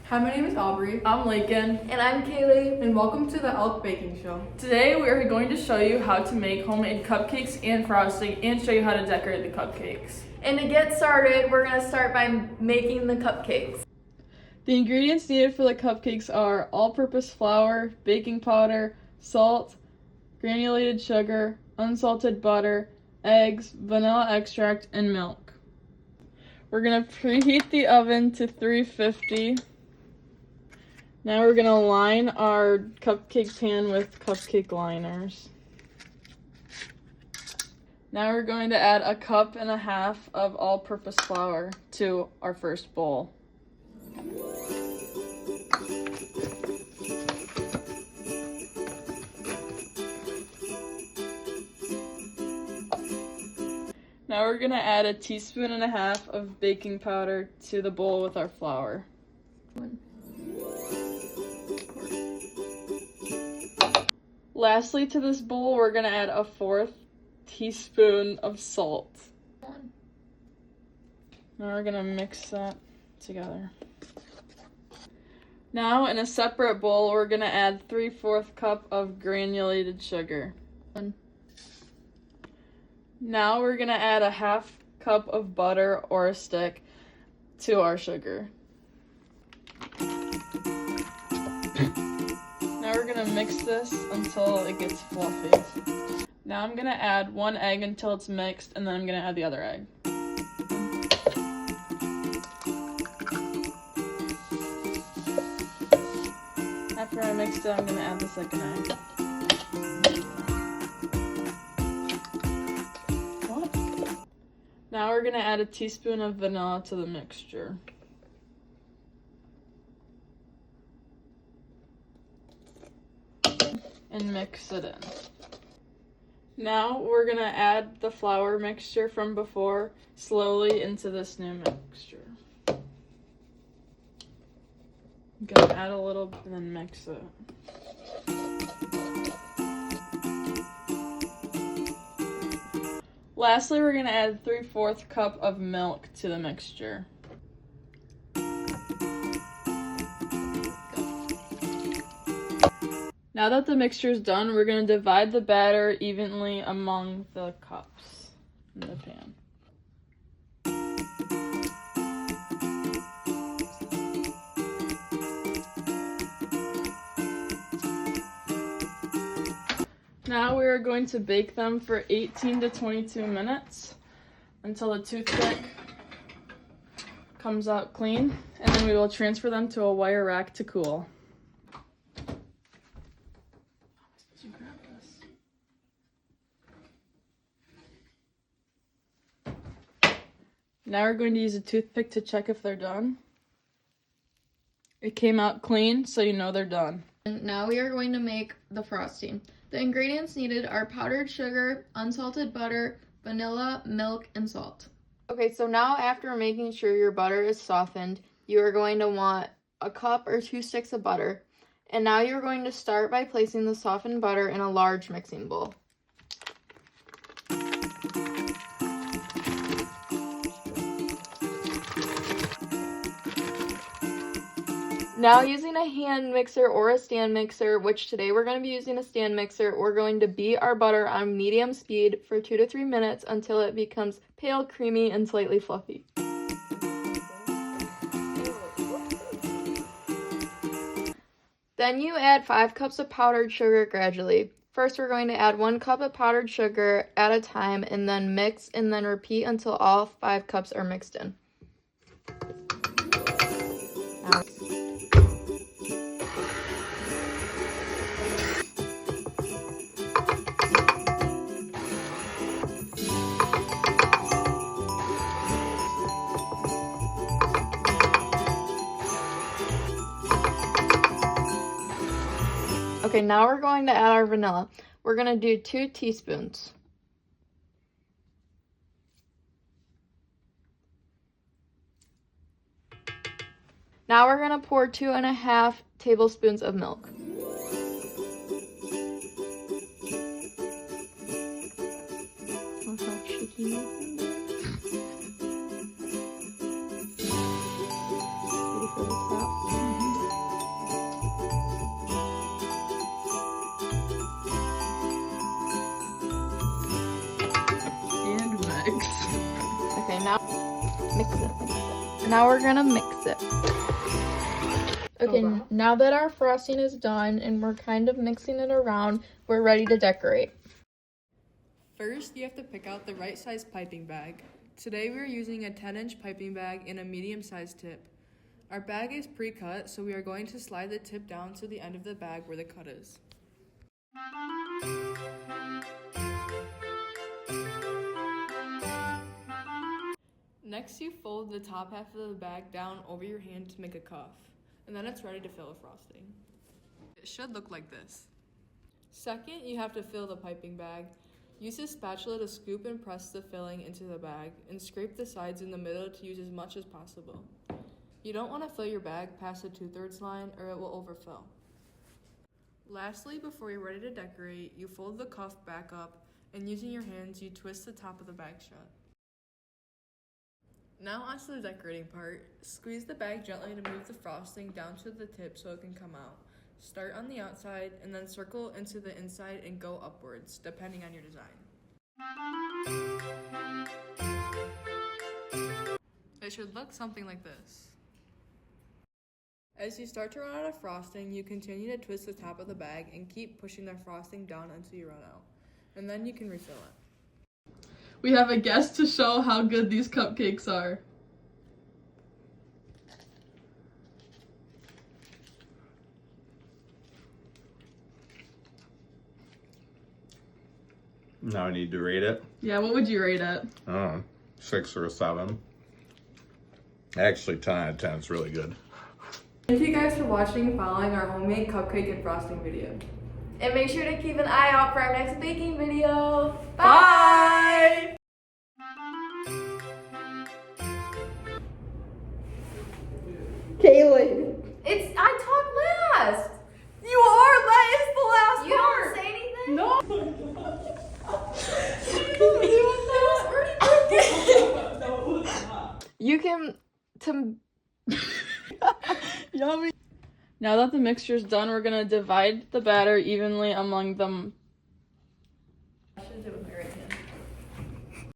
Hi, my name is Aubrey. I'm Lakin. And I'm Kaylee. And welcome to the Elk Baking Show. Today we are going to show you how to make homemade cupcakes and frosting and show you how to decorate the cupcakes. And to get started, we're going to start by making the cupcakes. The ingredients needed for the cupcakes are all-purpose flour, baking powder, salt, granulated sugar, unsalted butter, eggs, vanilla extract, and milk. We're going to preheat the oven to 350. Now we're going to line our cupcake pan with cupcake liners. Now we're going to add 1.5 cups of all-purpose flour to our first bowl. Now we're going to add 1.5 teaspoons of baking powder to the bowl with our flour. Lastly, to this bowl, we're going to add 1/4 teaspoon of salt. Now we're going to mix that together. Now, in a separate bowl, we're going to add 3/4 cup of granulated sugar. Now we're going to add 1/2 cup of butter or a stick to our sugar. Now we're going to mix this until it gets fluffy. Now I'm going to add 1 egg until it's mixed, and then I'm going to add the other egg. After I mix it, I'm going to add the second egg. Now we're going to add 1 teaspoon of vanilla to the mixture. And mix it in. Now we're going to add the flour mixture from before slowly into this new mixture. I'm going to add a little and then mix it. Lastly, we're going to add 3/4 cup of milk to the mixture. Now that the mixture is done, we're going to divide the batter evenly among the cups in the pan. Now we are going to bake them for 18 to 22 minutes until the toothpick comes out clean, and then we will transfer them to a wire rack to cool. Now we're going to use a toothpick to check if they're done. It came out clean, so you know they're done. And now we are going to make the frosting. The ingredients needed are powdered sugar, unsalted butter, vanilla, milk, and salt. Okay, so now after making sure your butter is softened, you are going to want 1 cup or 2 sticks of butter. And now you're going to start by placing the softened butter in a large mixing bowl. Now using a hand mixer or a stand mixer, which today we're going to be using a stand mixer, we're going to beat our butter on medium speed for 2 to 3 minutes until it becomes pale, creamy, and slightly fluffy. Then you add 5 cups of powdered sugar gradually. First we're going to add 1 cup of powdered sugar at a time and then mix and then repeat until all 5 cups are mixed in. Okay, now we're going to add our vanilla. We're going to do 2 teaspoons. Now we're going to pour 2.5 tablespoons of milk. Ready for the top? Mix it. Now we're gonna mix it. Okay, now that our frosting is done and we're kind of mixing it around, we're ready to decorate. First, you have to pick out the right size piping bag. Today we are using a 10-inch piping bag and a medium-sized tip. Our bag is pre-cut, so we are going to slide the tip down to the end of the bag where the cut is. Next, you fold the top half of the bag down over your hand to make a cuff, and then it's ready to fill with frosting. It should look like this. Second, you have to fill the piping bag. Use a spatula to scoop and press the filling into the bag, and scrape the sides in the middle to use as much as possible. You don't want to fill your bag past the 2/3 line or it will overfill. Lastly, before you're ready to decorate, you fold the cuff back up, and using your hands, you twist the top of the bag shut. Now onto the decorating part. Squeeze the bag gently to move the frosting down to the tip so it can come out. Start on the outside and then circle into the inside and go upwards, depending on your design. It should look something like this. As you start to run out of frosting, you continue to twist the top of the bag and keep pushing the frosting down until you run out. And then you can refill it. We have a guest to show how good these cupcakes are. Now I need to rate it. Yeah, what would you rate it? 6 or a 7. Actually, 10 out of 10 is really good. Thank you guys for watching and following our homemade cupcake and frosting video. And make sure to keep an eye out for our next baking video. Bye! Kaylin. I talk last. You are! That is the last You part! don't say anything? No! You can Yummy. Now that the mixture's done, we're gonna divide the batter evenly among the